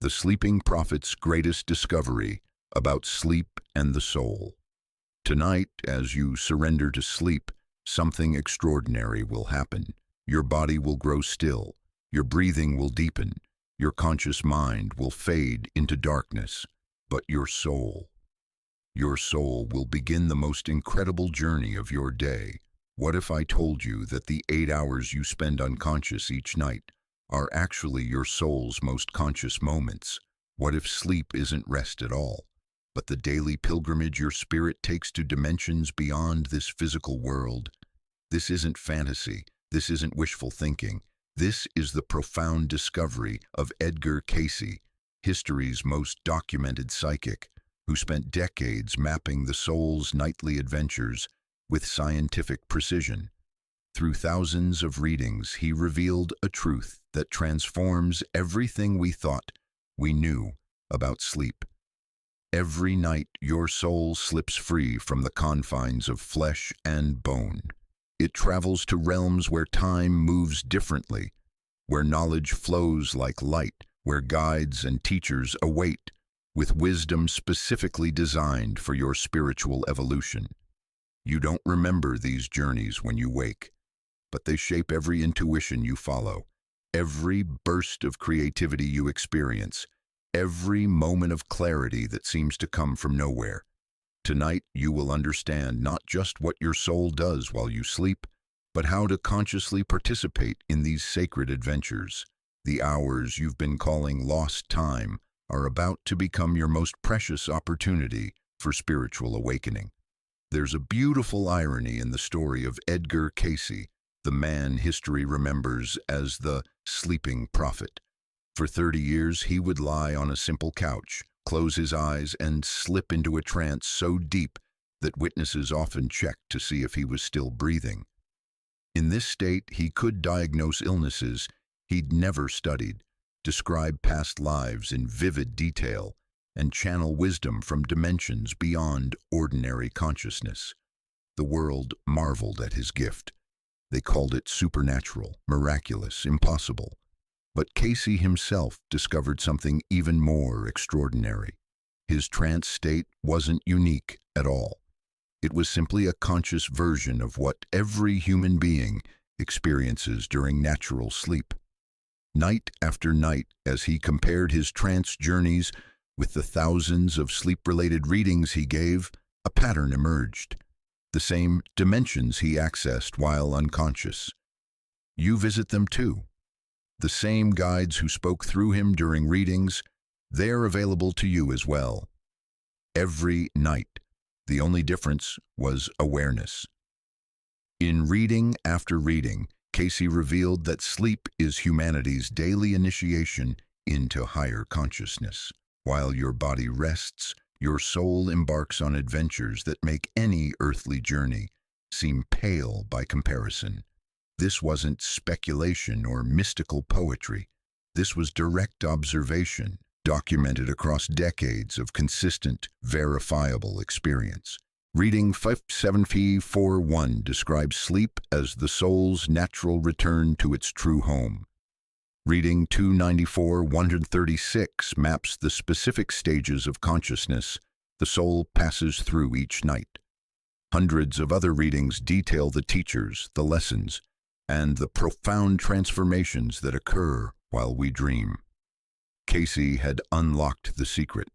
the sleeping prophet's greatest discovery about sleep and the soul. Tonight, as you surrender to sleep, something extraordinary will happen. Your body will grow still, your breathing will deepen, your conscious mind will fade into darkness, but your soul will begin the most incredible journey of your day. What if I told you that the 8 hours you spend unconscious each night are actually your soul's most conscious moments? What if sleep isn't rest at all, but the daily pilgrimage your spirit takes to dimensions beyond this physical world? This isn't fantasy, this isn't wishful thinking. This is the profound discovery of Edgar Cayce, history's most documented psychic, who spent decades mapping the soul's nightly adventures with scientific precision. Through thousands of readings, he revealed a truth that transforms everything we thought we knew about sleep. Every night, your soul slips free from the confines of flesh and bone. It travels to realms where time moves differently, where knowledge flows like light, where guides and teachers await, with wisdom specifically designed for your spiritual evolution. You don't remember these journeys when you wake, but they shape every intuition you follow, every burst of creativity you experience, every moment of clarity that seems to come from nowhere. Tonight, you will understand not just what your soul does while you sleep, but how to consciously participate in these sacred adventures. The hours you've been calling lost time are about to become your most precious opportunity for spiritual awakening. There's a beautiful irony in the story of Edgar Cayce, the man history remembers as the sleeping prophet. For 30 years, he would lie on a simple couch, close his eyes, and slip into a trance so deep that witnesses often checked to see if he was still breathing. In this state, he could diagnose illnesses he'd never studied, describe past lives in vivid detail, and channel wisdom from dimensions beyond ordinary consciousness. The world marveled at his gift. They called it supernatural, miraculous, impossible. But Cayce himself discovered something even more extraordinary. His trance state wasn't unique at all. It was simply a conscious version of what every human being experiences during natural sleep. Night after night, as he compared his trance journeys with the thousands of sleep-related readings he gave, a pattern emerged. The same dimensions he accessed while unconscious. You visit them too. The same guides who spoke through him during readings, they're available to you as well. Every night. The only difference was awareness. In reading after reading, Cayce revealed that sleep is humanity's daily initiation into higher consciousness. While your body rests, your soul embarks on adventures that make any earthly journey seem pale by comparison. This wasn't speculation or mystical poetry. This was direct observation, documented across decades of consistent, verifiable experience. Reading 5741 describes sleep as the soul's natural return to its true home. Reading 294-136 maps the specific stages of consciousness the soul passes through each night. Hundreds of other readings detail the teachers, the lessons, and the profound transformations that occur while we dream. Cayce had unlocked the secret.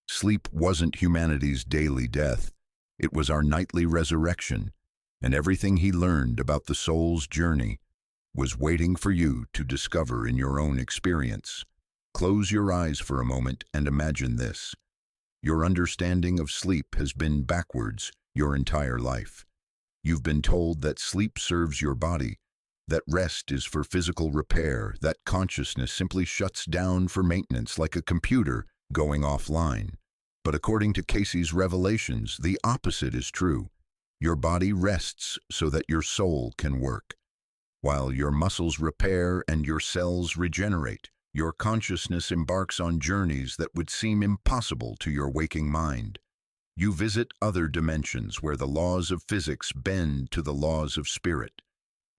Sleep wasn't humanity's daily death. It was our nightly resurrection, and everything he learned about the soul's journey was waiting for you to discover in your own experience. Close your eyes for a moment and imagine this. Your understanding of sleep has been backwards your entire life. You've been told that sleep serves your body, that rest is for physical repair, that consciousness simply shuts down for maintenance like a computer going offline. But according to Cayce's revelations, the opposite is true. Your body rests so that your soul can work. While your muscles repair and your cells regenerate, your consciousness embarks on journeys that would seem impossible to your waking mind. You visit other dimensions where the laws of physics bend to the laws of spirit.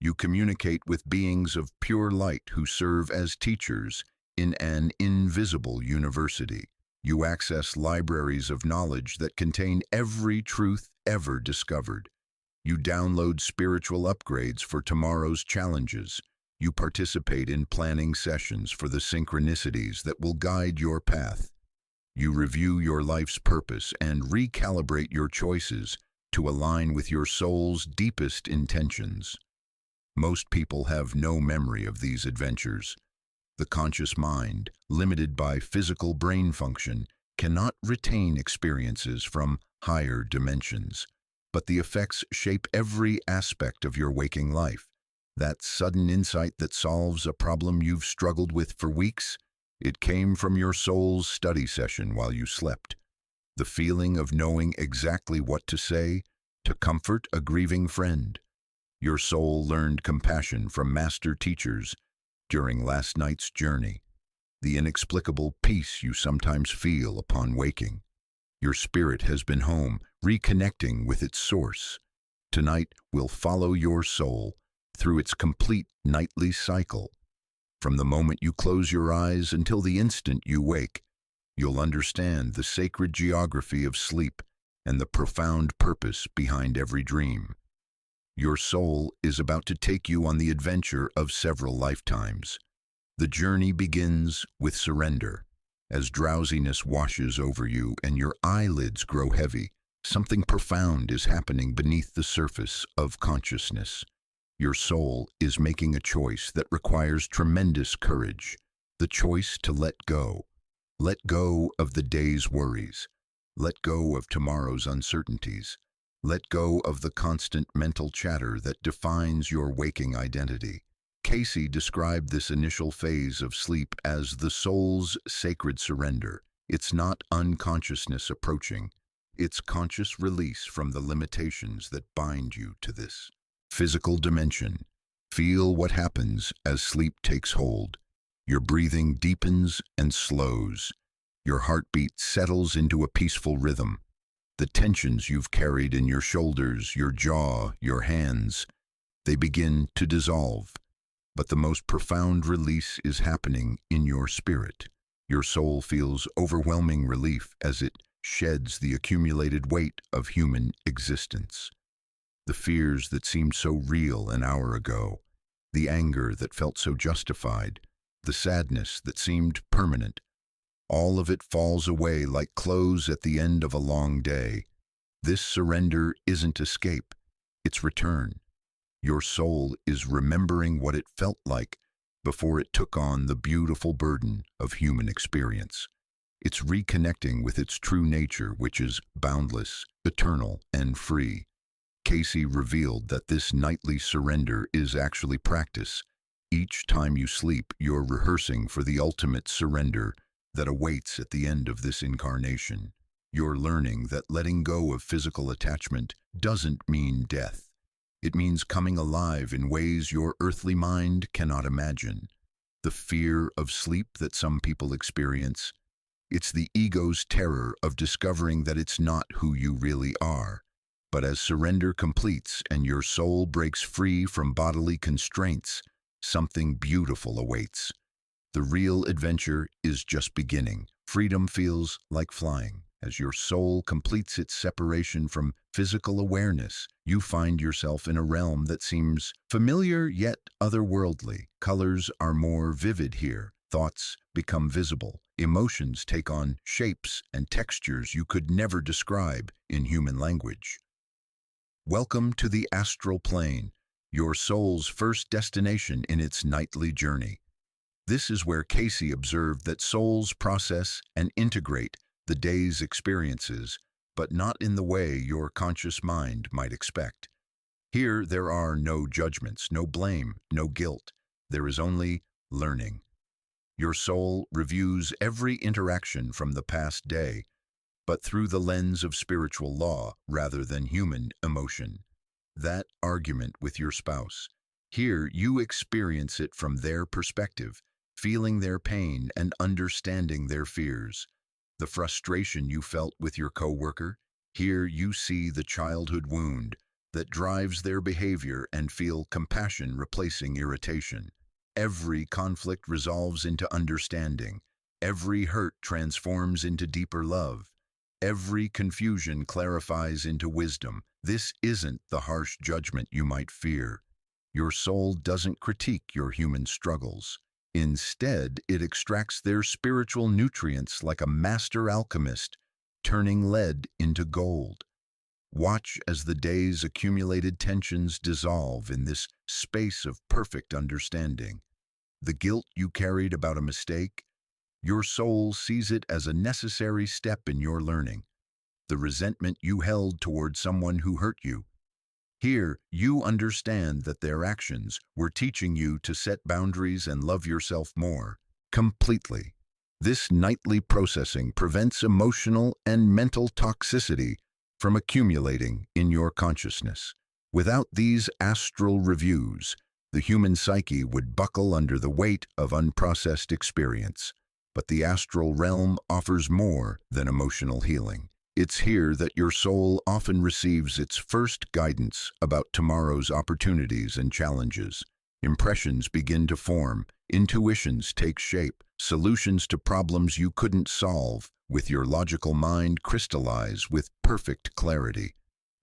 You communicate with beings of pure light who serve as teachers, in an invisible university. You access libraries of knowledge that contain every truth ever discovered. You download spiritual upgrades for tomorrow's challenges. You participate in planning sessions for the synchronicities that will guide your path. You review your life's purpose and recalibrate your choices to align with your soul's deepest intentions. Most people have no memory of these adventures. The conscious mind, limited by physical brain function, cannot retain experiences from higher dimensions. But the effects shape every aspect of your waking life. That sudden insight that solves a problem you've struggled with for weeks, it came from your soul's study session while you slept. The feeling of knowing exactly what to say to comfort a grieving friend. Your soul learned compassion from master teachers during last night's journey. The inexplicable peace you sometimes feel upon waking. Your spirit has been home, reconnecting with its source. Tonight we'll follow your soul through its complete nightly cycle. From the moment you close your eyes until the instant you wake, you'll understand the sacred geography of sleep and the profound purpose behind every dream. Your soul is about to take you on the adventure of several lifetimes. The journey begins with surrender. As drowsiness washes over you and your eyelids grow heavy, something profound is happening beneath the surface of consciousness. Your soul is making a choice that requires tremendous courage, the choice to let go. Let go of the day's worries. Let go of tomorrow's uncertainties. Let go of the constant mental chatter that defines your waking identity. Cayce described this initial phase of sleep as the soul's sacred surrender. It's not unconsciousness approaching. It's conscious release from the limitations that bind you to this physical dimension. Feel what happens as sleep takes hold. Your breathing deepens and slows. Your heartbeat settles into a peaceful rhythm. The tensions you've carried in your shoulders, your jaw, your hands, they begin to dissolve. But the most profound release is happening in your spirit. Your soul feels overwhelming relief as it sheds the accumulated weight of human existence. The fears that seemed so real an hour ago, the anger that felt so justified, the sadness that seemed permanent, all of it falls away like clothes at the end of a long day. This surrender isn't escape, it's return. Your soul is remembering what it felt like before it took on the beautiful burden of human experience. It's reconnecting with its true nature, which is boundless, eternal, and free. Cayce revealed that this nightly surrender is actually practice. Each time you sleep, you're rehearsing for the ultimate surrender that awaits at the end of this incarnation. You're learning that letting go of physical attachment doesn't mean death. It means coming alive in ways your earthly mind cannot imagine. The fear of sleep that some people experience, it's the ego's terror of discovering that it's not who you really are. But as surrender completes and your soul breaks free from bodily constraints, something beautiful awaits. The real adventure is just beginning. Freedom feels like flying. As your soul completes its separation from physical awareness, you find yourself in a realm that seems familiar yet otherworldly. Colors are more vivid here. Thoughts become visible. Emotions take on shapes and textures you could never describe in human language. Welcome to the astral plane, your soul's first destination in its nightly journey. This is where Cayce observed that souls process and integrate the day's experiences, but not in the way your conscious mind might expect. Here there are no judgments, no blame, no guilt. There is only learning. Your soul reviews every interaction from the past day, but through the lens of spiritual law rather than human emotion. That argument with your spouse, here you experience it from their perspective, feeling their pain and understanding their fears. The frustration you felt with your coworker, here you see the childhood wound that drives their behavior and feel compassion replacing irritation. Every conflict resolves into understanding. Every hurt transforms into deeper love. Every confusion clarifies into wisdom. This isn't the harsh judgment you might fear. Your soul doesn't critique your human struggles. Instead, it extracts their spiritual nutrients like a master alchemist, turning lead into gold. Watch as the day's accumulated tensions dissolve in this space of perfect understanding. The guilt you carried about a mistake, your soul sees it as a necessary step in your learning. The resentment you held toward someone who hurt you, here you understand that their actions were teaching you to set boundaries and love yourself more completely. This nightly processing prevents emotional and mental toxicity from accumulating in your consciousness. Without these astral reviews, the human psyche would buckle under the weight of unprocessed experience. But the astral realm offers more than emotional healing. It's here that your soul often receives its first guidance about tomorrow's opportunities and challenges. Impressions begin to form, intuitions take shape, solutions to problems you couldn't solve with your logical mind crystallize with perfect clarity.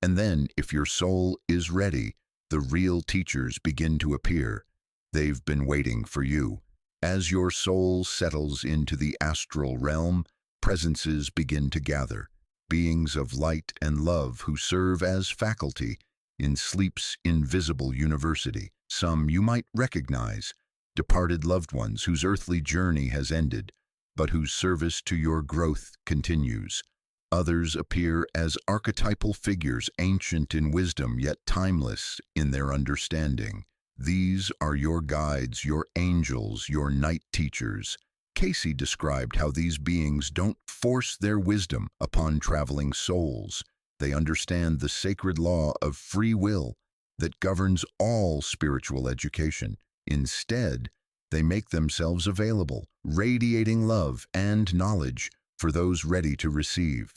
And then, if your soul is ready, the real teachers begin to appear. They've been waiting for you. As your soul settles into the astral realm, presences begin to gather. Beings of light and love who serve as faculty in sleep's invisible university. Some you might recognize, departed loved ones whose earthly journey has ended, but whose service to your growth continues. Others appear as archetypal figures, ancient in wisdom yet timeless in their understanding. These are your guides, your angels, your night teachers. Cayce described how these beings don't force their wisdom upon traveling souls. They understand the sacred law of free will that governs all spiritual education. Instead, they make themselves available, radiating love and knowledge for those ready to receive.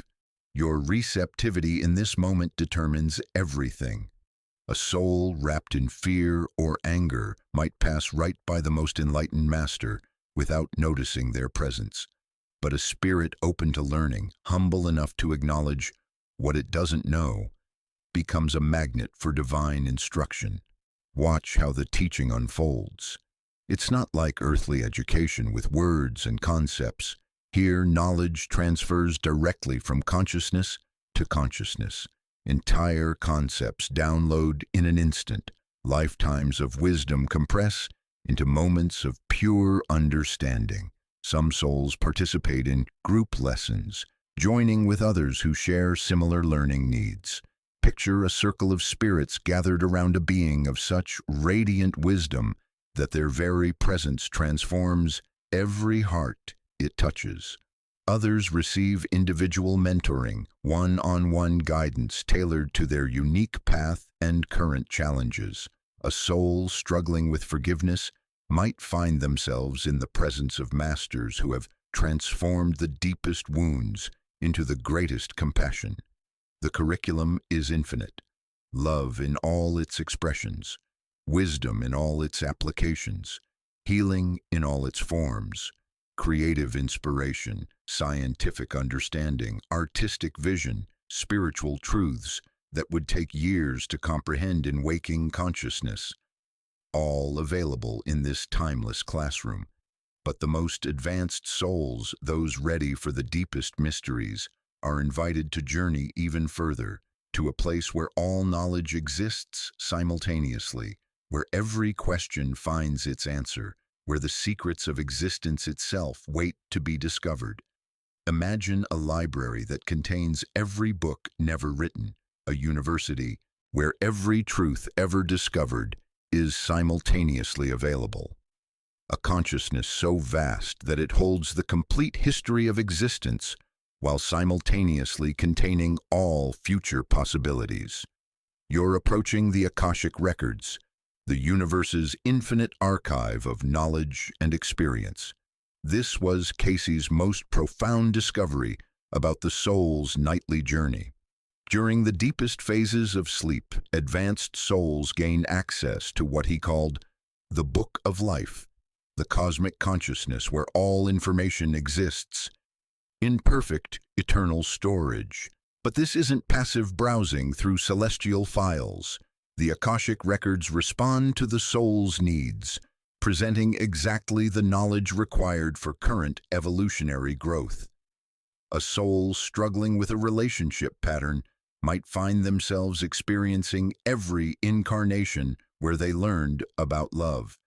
Your receptivity in this moment determines everything. A soul wrapped in fear or anger might pass right by the most enlightened master without noticing their presence. But a spirit open to learning, humble enough to acknowledge what it doesn't know, becomes a magnet for divine instruction. Watch how the teaching unfolds. It's not like earthly education with words and concepts. Here, knowledge transfers directly from consciousness to consciousness. Entire concepts download in an instant. Lifetimes of wisdom compress into moments of pure understanding. Some souls participate in group lessons, joining with others who share similar learning needs. Picture a circle of spirits gathered around a being of such radiant wisdom that their very presence transforms every heart it touches. Others receive individual mentoring, one-on-one guidance tailored to their unique path and current challenges. A soul struggling with forgiveness might find themselves in the presence of masters who have transformed the deepest wounds into the greatest compassion. The curriculum is infinite. Love in all its expressions, wisdom in all its applications, healing in all its forms, creative inspiration, scientific understanding, artistic vision, spiritual truths that would take years to comprehend in waking consciousness, all available in this timeless classroom. But the most advanced souls, those ready for the deepest mysteries, are invited to journey even further, to a place where all knowledge exists simultaneously, where every question finds its answer, where the secrets of existence itself wait to be discovered. Imagine a library that contains every book never written, a university where every truth ever discovered is simultaneously available. A consciousness so vast that it holds the complete history of existence while simultaneously containing all future possibilities. You're approaching the Akashic Records, the universe's infinite archive of knowledge and experience. This was Cayce's most profound discovery about the soul's nightly journey. During the deepest phases of sleep, advanced souls gain access to what he called the book of life, the cosmic consciousness where all information exists in perfect, eternal storage. But this isn't passive browsing through celestial files. The Akashic Records respond to the soul's needs, presenting exactly the knowledge required for current evolutionary growth. A soul struggling with a relationship pattern might find themselves experiencing every incarnation where they learned about love.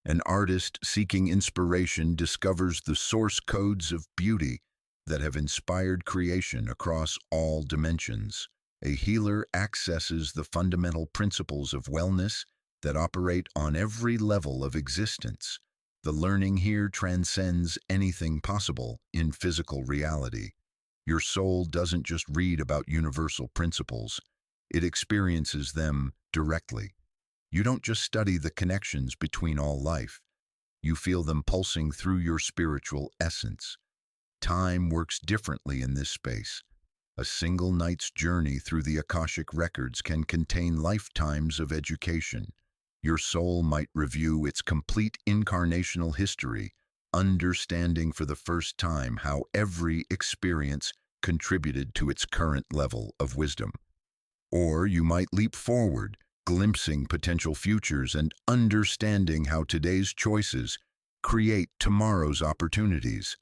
An artist seeking inspiration discovers the source codes of beauty that have inspired creation across all dimensions. A healer accesses the fundamental principles of wellness that operate on every level of existence. The learning here transcends anything possible in physical reality. Your soul doesn't just read about universal principles, it experiences them directly. You don't just study the connections between all life, you feel them pulsing through your spiritual essence. Time works differently in this space. A single night's journey through the Akashic Records can contain lifetimes of education. Your soul might review its complete incarnational history, understanding for the first time how every experience contributed to its current level of wisdom. Or you might leap forward, glimpsing potential futures and understanding how today's choices create tomorrow's opportunities.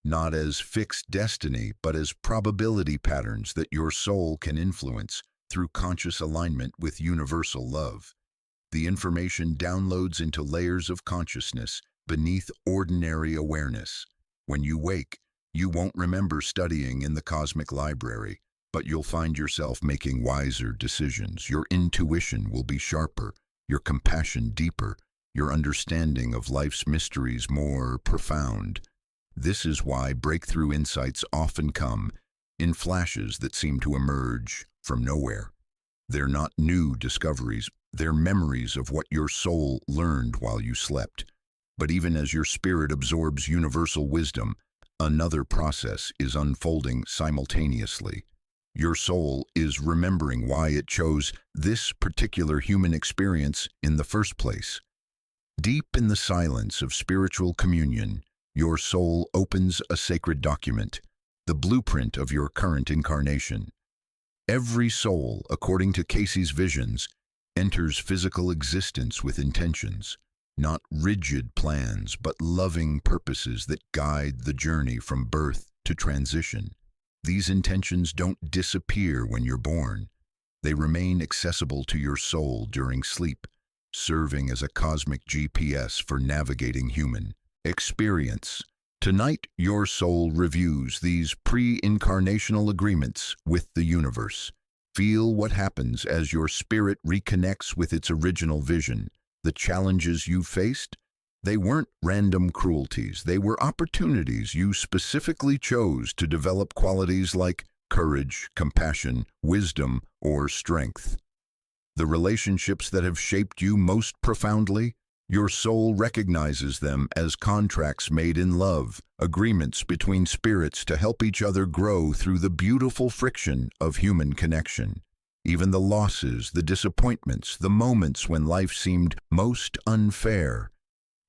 Not as fixed destiny, but as probability patterns that your soul can influence through conscious alignment with universal love. The information downloads into layers of consciousness beneath ordinary awareness. When you wake, you won't remember studying in the cosmic library, but you'll find yourself making wiser decisions. Your intuition will be sharper, your compassion deeper, your understanding of life's mysteries more profound. This is why breakthrough insights often come in flashes that seem to emerge from nowhere. They're not new discoveries, they're memories of what your soul learned while you slept. But even as your spirit absorbs universal wisdom, another process is unfolding simultaneously. Your soul is remembering why it chose this particular human experience in the first place. Deep in the silence of spiritual communion, your soul opens a sacred document, the blueprint of your current incarnation. Every soul, according to Cayce's visions, enters physical existence with intentions, not rigid plans, but loving purposes that guide the journey from birth to transition. These intentions don't disappear when you're born. They remain accessible to your soul during sleep, serving as a cosmic GPS for navigating human experience. Tonight, your soul reviews these pre-incarnational agreements with the universe. Feel what happens as your spirit reconnects with its original vision. The challenges you faced, they weren't random cruelties. They were opportunities you specifically chose to develop qualities like courage, compassion, wisdom, or strength. The relationships that have shaped you most profoundly, your soul recognizes them as contracts made in love, agreements between spirits to help each other grow through the beautiful friction of human connection. Even the losses, the disappointments, the moments when life seemed most unfair,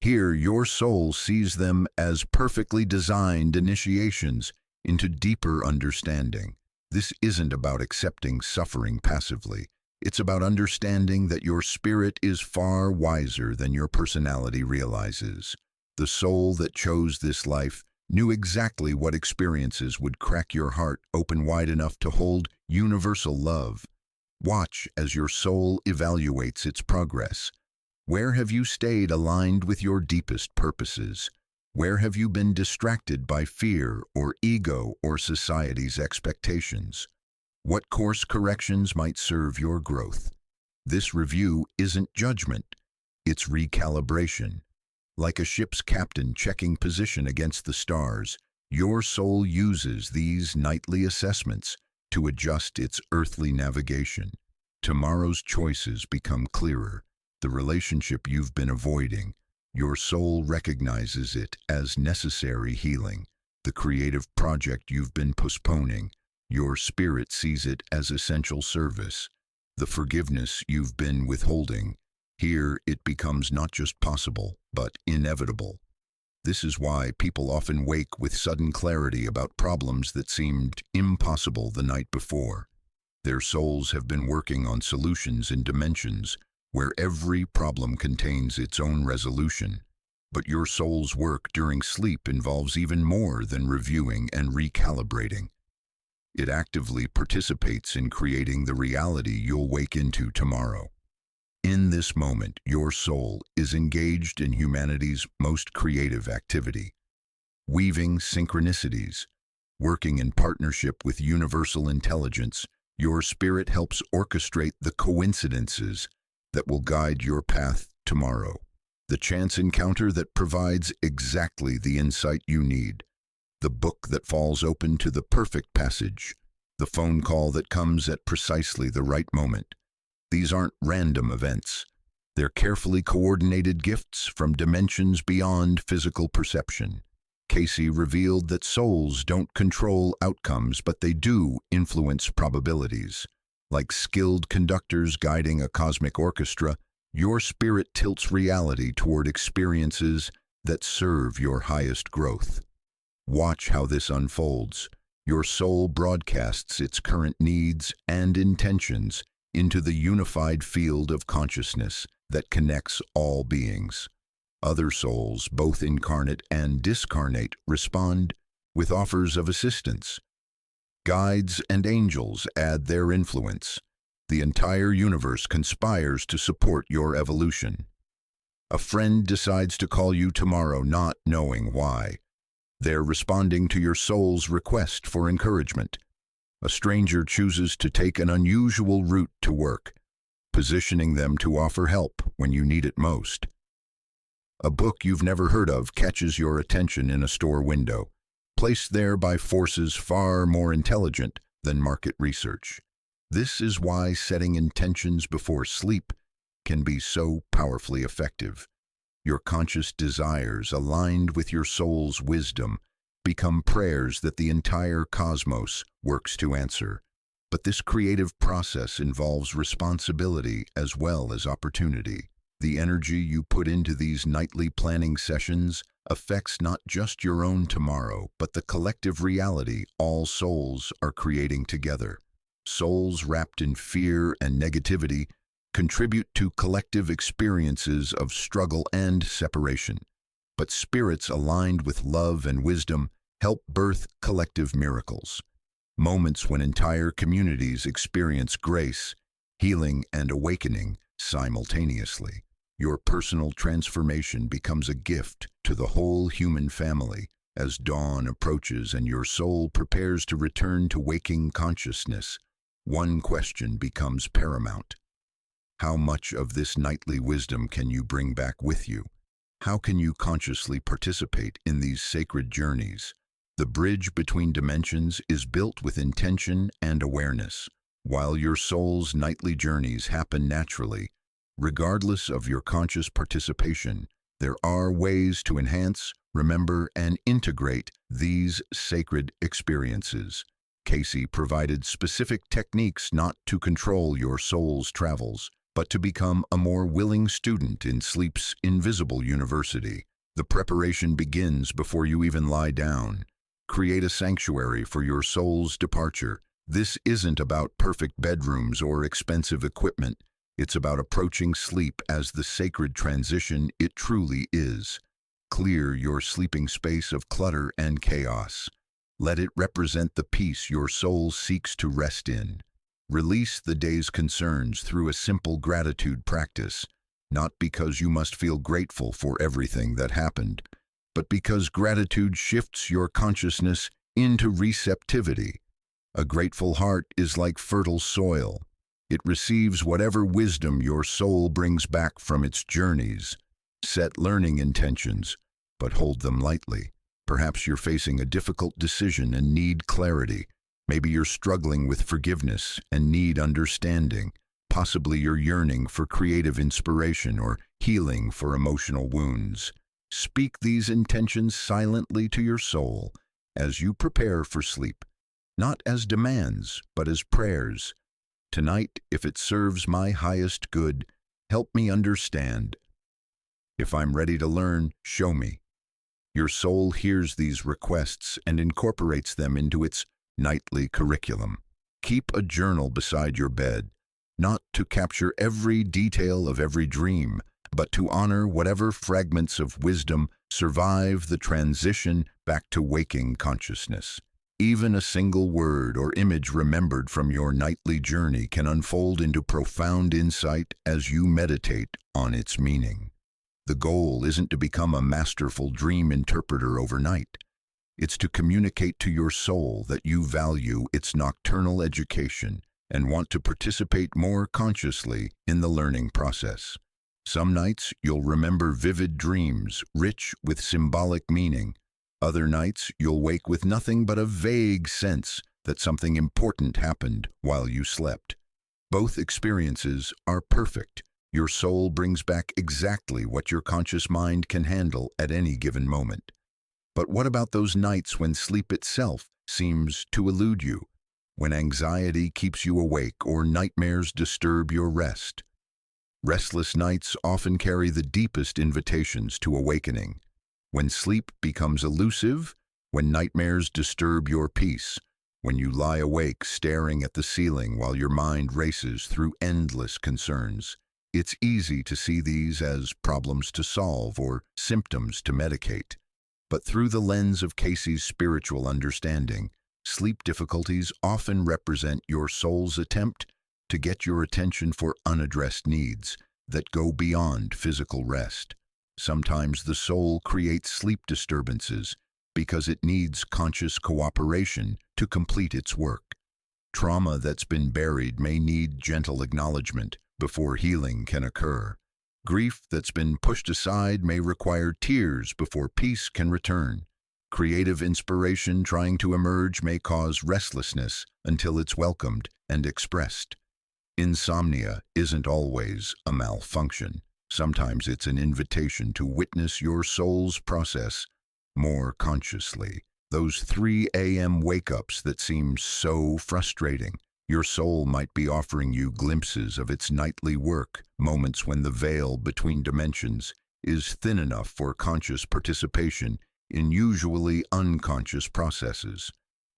here your soul sees them as perfectly designed initiations into deeper understanding. This isn't about accepting suffering passively. It's about understanding that your spirit is far wiser than your personality realizes. The soul that chose this life knew exactly what experiences would crack your heart open wide enough to hold universal love. Watch as your soul evaluates its progress. Where have you stayed aligned with your deepest purposes? Where have you been distracted by fear or ego or society's expectations? What course corrections might serve your growth? This review isn't judgment, it's recalibration. Like a ship's captain checking position against the stars, your soul uses these nightly assessments to adjust its earthly navigation. Tomorrow's choices become clearer. The relationship you've been avoiding, your soul recognizes it as necessary healing. The creative project you've been postponing, your spirit sees it as essential service. The forgiveness you've been withholding, Here, it becomes not just possible, but inevitable. This is why people often wake with sudden clarity about problems that seemed impossible the night before. Their souls have been working on solutions in dimensions where every problem contains its own resolution. But your soul's work during sleep involves even more than reviewing and recalibrating. It actively participates in creating the reality you'll wake into tomorrow. In this moment, your soul is engaged in humanity's most creative activity, weaving synchronicities. Working in partnership with universal intelligence, your spirit helps orchestrate the coincidences that will guide your path tomorrow. The chance encounter that provides exactly the insight you need. The book that falls open to the perfect passage. The phone call that comes at precisely the right moment. These aren't random events. They're carefully coordinated gifts from dimensions beyond physical perception. Cayce revealed that souls don't control outcomes, but they do influence probabilities. Like skilled conductors guiding a cosmic orchestra, your spirit tilts reality toward experiences that serve your highest growth. Watch how this unfolds. Your soul broadcasts its current needs and intentions into the unified field of consciousness that connects all beings. Other souls, both incarnate and discarnate, respond with offers of assistance. Guides and angels add their influence. The entire universe conspires to support your evolution. A friend decides to call you tomorrow, not knowing why. They're responding to your soul's request for encouragement. A stranger chooses to take an unusual route to work, positioning them to offer help when you need it most. A book you've never heard of catches your attention in a store window, placed there by forces far more intelligent than market research. This is why setting intentions before sleep can be so powerfully effective. Your conscious desires, aligned with your soul's wisdom, become prayers that the entire cosmos works to answer. But this creative process involves responsibility as well as opportunity. The energy you put into these nightly planning sessions affects not just your own tomorrow, but the collective reality all souls are creating together. Souls wrapped in fear and negativity contribute to collective experiences of struggle and separation. But spirits aligned with love and wisdom help birth collective miracles. Moments when entire communities experience grace, healing, and awakening simultaneously. Your personal transformation becomes a gift to the whole human family as dawn approaches and your soul prepares to return to waking consciousness. One question becomes paramount. How much of this nightly wisdom can you bring back with you? How can you consciously participate in these sacred journeys? The bridge between dimensions is built with intention and awareness. While your soul's nightly journeys happen naturally, regardless of your conscious participation, there are ways to enhance, remember, and integrate these sacred experiences. Cayce provided specific techniques not to control your soul's travels, but to become a more willing student in sleep's invisible university. The preparation begins before you even lie down. Create a sanctuary for your soul's departure. This isn't about perfect bedrooms or expensive equipment. It's about approaching sleep as the sacred transition it truly is. Clear your sleeping space of clutter and chaos. Let it represent the peace your soul seeks to rest in. Release the day's concerns through a simple gratitude practice, not because you must feel grateful for everything that happened, but because gratitude shifts your consciousness into receptivity. A grateful heart is like fertile soil. It receives whatever wisdom your soul brings back from its journeys. Set learning intentions, but hold them lightly. Perhaps you're facing a difficult decision and need clarity. Maybe you're struggling with forgiveness and need understanding. Possibly you're yearning for creative inspiration or healing for emotional wounds. Speak these intentions silently to your soul as you prepare for sleep, not as demands, but as prayers. Tonight, if it serves my highest good, Help me understand. If I'm ready to learn, show me. Your soul hears these requests and incorporates them into its nightly curriculum. Keep a journal beside your bed, not to capture every detail of every dream, but to honor whatever fragments of wisdom survive the transition back to waking consciousness. Even a single word or image remembered from your nightly journey can unfold into profound insight as you meditate on its meaning. The goal isn't to become a masterful dream interpreter overnight. It's to communicate to your soul that you value its nocturnal education and want to participate more consciously in the learning process. Some nights you'll remember vivid dreams, rich with symbolic meaning. Other nights you'll wake with nothing but a vague sense that something important happened while you slept. Both experiences are perfect. Your soul brings back exactly what your conscious mind can handle at any given moment. But what about those nights when sleep itself seems to elude you? When anxiety keeps you awake or nightmares disturb your rest? Restless nights often carry the deepest invitations to awakening. When sleep becomes elusive, when nightmares disturb your peace, when you lie awake staring at the ceiling while your mind races through endless concerns, it's easy to see these as problems to solve or symptoms to medicate. But through the lens of Cayce's spiritual understanding, sleep difficulties often represent your soul's attempt to get your attention for unaddressed needs that go beyond physical rest. Sometimes the soul creates sleep disturbances because it needs conscious cooperation to complete its work. Trauma that's been buried may need gentle acknowledgement before healing can occur. Grief that's been pushed aside may require tears before peace can return. Creative inspiration trying to emerge may cause restlessness until it's welcomed and expressed. Insomnia isn't always a malfunction. Sometimes it's an invitation to witness your soul's process more consciously. Those 3 a.m. wake-ups that seem so frustrating. Your soul might be offering you glimpses of its nightly work, moments when the veil between dimensions is thin enough for conscious participation in usually unconscious processes.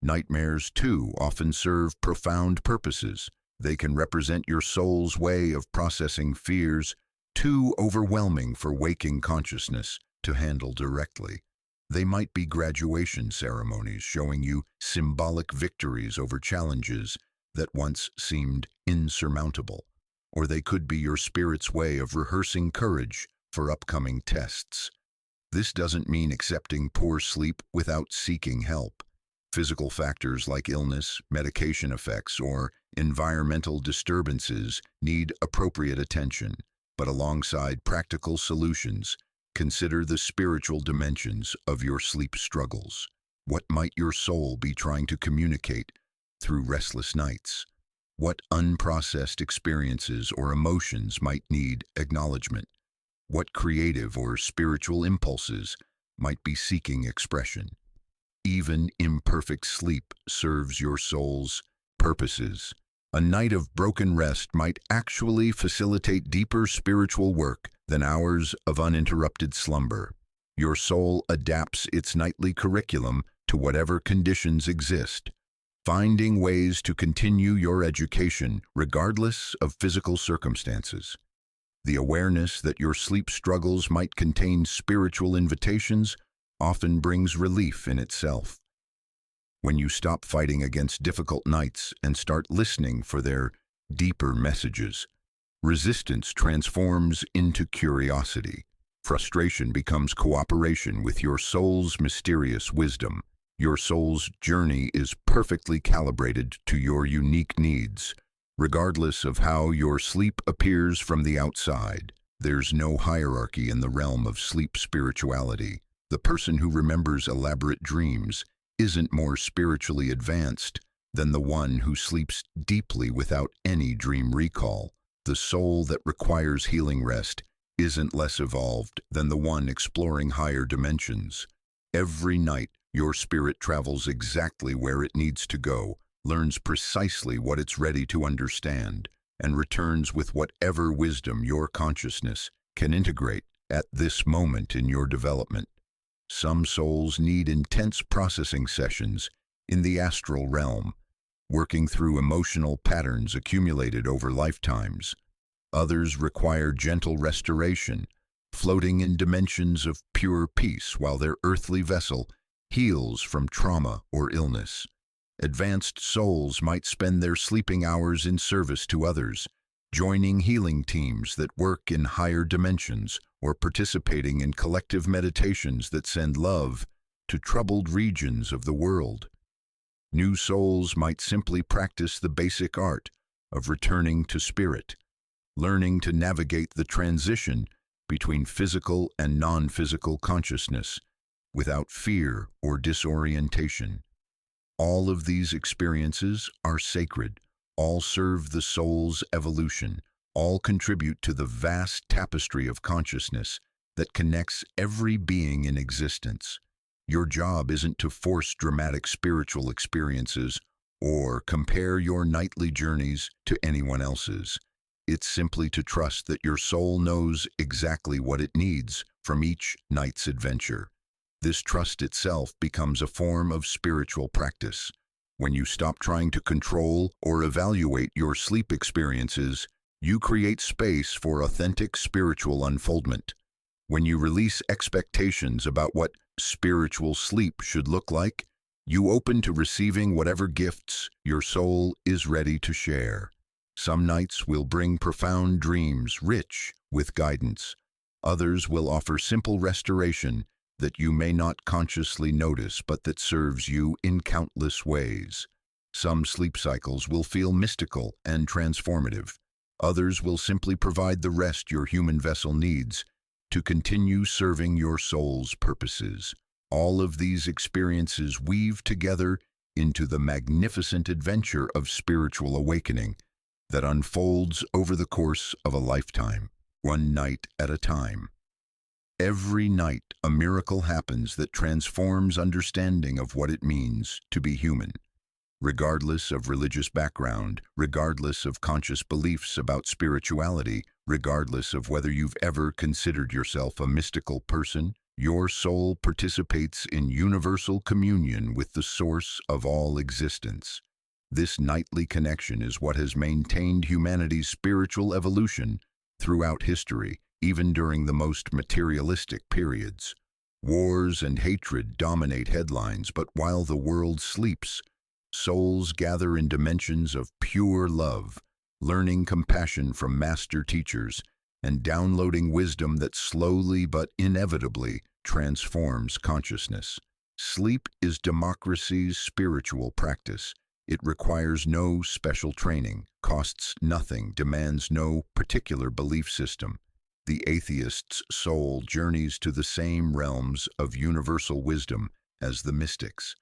Nightmares, too, often serve profound purposes. They can represent your soul's way of processing fears too overwhelming for waking consciousness to handle directly. They might be graduation ceremonies showing you symbolic victories over challenges that once seemed insurmountable. Or they could be your spirit's way of rehearsing courage for upcoming tests. This doesn't mean accepting poor sleep without seeking help. Physical factors like illness, medication effects, or environmental disturbances need appropriate attention, but alongside practical solutions, consider the spiritual dimensions of your sleep struggles. What might your soul be trying to communicate through restless nights? What unprocessed experiences or emotions might need acknowledgement? What creative or spiritual impulses might be seeking expression? Even imperfect sleep serves your soul's purposes. A night of broken rest might actually facilitate deeper spiritual work than hours of uninterrupted slumber. Your soul adapts its nightly curriculum to whatever conditions exist, finding ways to continue your education regardless of physical circumstances. The awareness that your sleep struggles might contain spiritual invitations often brings relief in itself. When you stop fighting against difficult nights and start listening for their deeper messages, resistance transforms into curiosity. Frustration becomes cooperation with your soul's mysterious wisdom. Your soul's journey is perfectly calibrated to your unique needs, regardless of how your sleep appears from the outside. There's no hierarchy in the realm of sleep spirituality. The person who remembers elaborate dreams isn't more spiritually advanced than the one who sleeps deeply without any dream recall. The soul that requires healing rest isn't less evolved than the one exploring higher dimensions. Every night, your spirit travels exactly where it needs to go, learns precisely what it's ready to understand, and returns with whatever wisdom your consciousness can integrate at this moment in your development. Some souls need intense processing sessions in the astral realm, working through emotional patterns accumulated over lifetimes. Others require gentle restoration, floating in dimensions of pure peace while their earthly vessel heals from trauma or illness. Advanced souls might spend their sleeping hours in service to others, joining healing teams that work in higher dimensions or participating in collective meditations that send love to troubled regions of the world. New souls might simply practice the basic art of returning to spirit, learning to navigate the transition between physical and non-physical consciousness without fear or disorientation. All of these experiences are sacred, all serve the soul's evolution, all contribute to the vast tapestry of consciousness that connects every being in existence. Your job isn't to force dramatic spiritual experiences or compare your nightly journeys to anyone else's. It's simply to trust that your soul knows exactly what it needs from each night's adventure. This trust itself becomes a form of spiritual practice. When you stop trying to control or evaluate your sleep experiences, you create space for authentic spiritual unfoldment. When you release expectations about what spiritual sleep should look like, you open to receiving whatever gifts your soul is ready to share. Some nights will bring profound dreams rich with guidance. Others will offer simple restoration that you may not consciously notice but that serves you in countless ways. Some sleep cycles will feel mystical and transformative. Others will simply provide the rest your human vessel needs to continue serving your soul's purposes. All of these experiences weave together into the magnificent adventure of spiritual awakening that unfolds over the course of a lifetime, one night at a time. Every night, a miracle happens that transforms understanding of what it means to be human. Regardless of religious background, regardless of conscious beliefs about spirituality, regardless of whether you've ever considered yourself a mystical person, your soul participates in universal communion with the source of all existence. This nightly connection is what has maintained humanity's spiritual evolution throughout history, even during the most materialistic periods. Wars and hatred dominate headlines, but while the world sleeps, souls gather in dimensions of pure love, learning compassion from master teachers and downloading wisdom that slowly but inevitably transforms consciousness. Sleep is democracy's spiritual practice. It requires no special training, costs nothing, demands no particular belief system. The atheist's soul journeys to the same realms of universal wisdom as the mystics.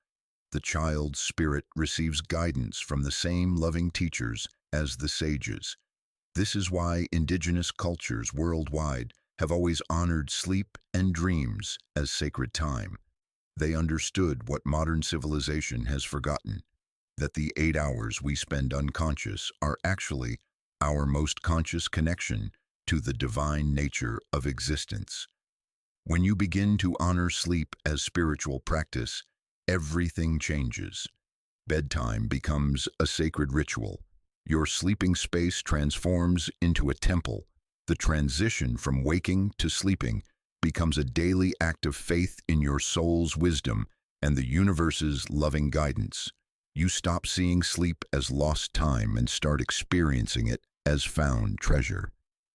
The child's spirit receives guidance from the same loving teachers as the sages. This is why indigenous cultures worldwide have always honored sleep and dreams as sacred time. They understood what modern civilization has forgotten, that the 8 hours we spend unconscious are actually our most conscious connection to the divine nature of existence. When you begin to honor sleep as spiritual practice, everything changes. Bedtime becomes a sacred ritual. Your sleeping space transforms into a temple. The transition from waking to sleeping becomes a daily act of faith in your soul's wisdom and the universe's loving guidance. You stop seeing sleep as lost time and start experiencing it as found treasure.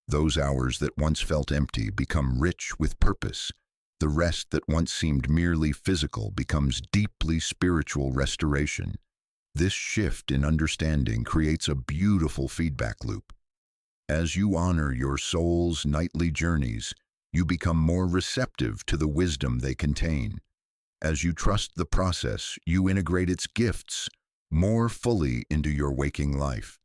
Those hours that once felt empty become rich with purpose. The rest that once seemed merely physical becomes deeply spiritual restoration. This shift in understanding creates a beautiful feedback loop. As you honor your soul's nightly journeys, you become more receptive to the wisdom they contain. As you trust the process, you integrate its gifts more fully into your waking life.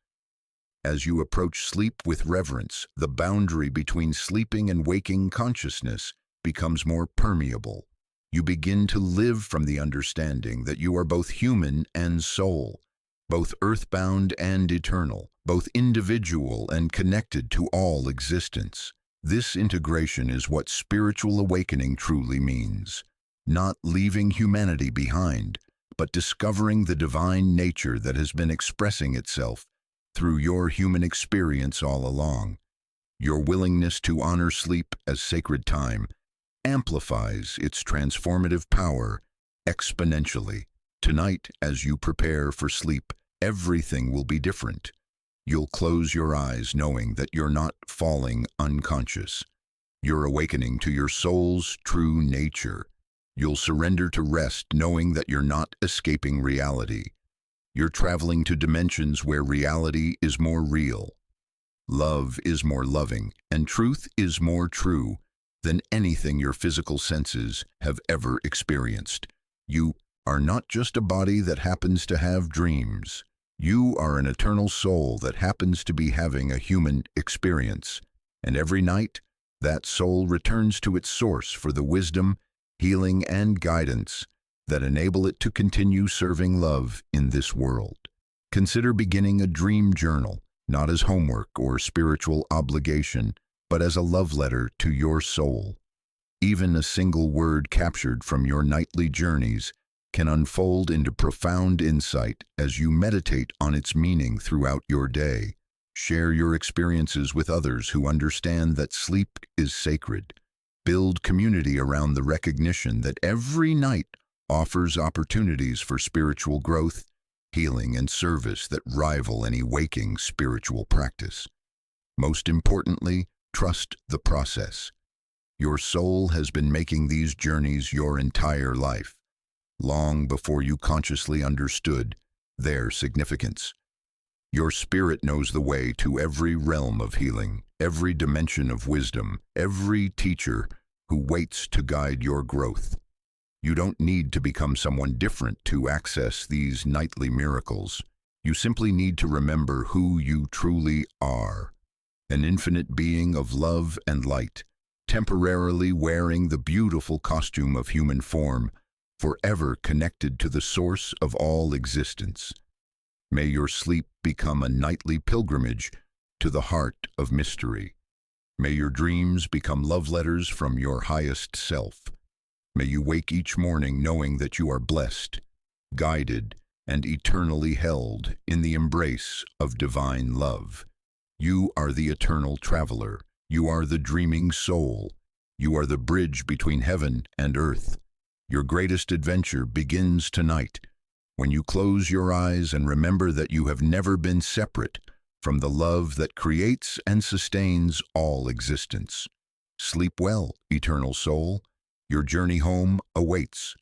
As you approach sleep with reverence, the boundary between sleeping and waking consciousness becomes more permeable. You begin to live from the understanding that you are both human and soul, both earthbound and eternal, both individual and connected to all existence. This integration is what spiritual awakening truly means. Not leaving humanity behind, but discovering the divine nature that has been expressing itself through your human experience all along. Your willingness to honor sleep as sacred time amplifies its transformative power exponentially. Tonight, as you prepare for sleep, everything will be different. You'll close your eyes knowing that you're not falling unconscious. You're awakening to your soul's true nature. You'll surrender to rest knowing that you're not escaping reality. You're traveling to dimensions where reality is more real. Love is more loving, and truth is more true than anything your physical senses have ever experienced. You are not just a body that happens to have dreams. You are an eternal soul that happens to be having a human experience. And every night, that soul returns to its source for the wisdom, healing, and guidance that enable it to continue serving love in this world. Consider beginning a dream journal, not as homework or spiritual obligation, but as a love letter to your soul. Even a single word captured from your nightly journeys can unfold into profound insight as you meditate on its meaning throughout your day. Share your experiences with others who understand that sleep is sacred. Build community around the recognition that every night offers opportunities for spiritual growth, healing, and service that rival any waking spiritual practice. Most importantly, trust the process. Your soul has been making these journeys your entire life, long before you consciously understood their significance. Your spirit knows the way to every realm of healing, every dimension of wisdom, every teacher who waits to guide your growth. You don't need to become someone different to access these nightly miracles. You simply need to remember who you truly are, an infinite being of love and light, temporarily wearing the beautiful costume of human form, forever connected to the source of all existence. May your sleep become a nightly pilgrimage to the heart of mystery. May your dreams become love letters from your highest self. May you wake each morning knowing that you are blessed, guided, and eternally held in the embrace of divine love. You are the eternal traveler. You are the dreaming soul. You are the bridge between heaven and earth. Your greatest adventure begins tonight, when you close your eyes and remember that you have never been separate from the love that creates and sustains all existence. Sleep well, eternal soul. Your journey home awaits.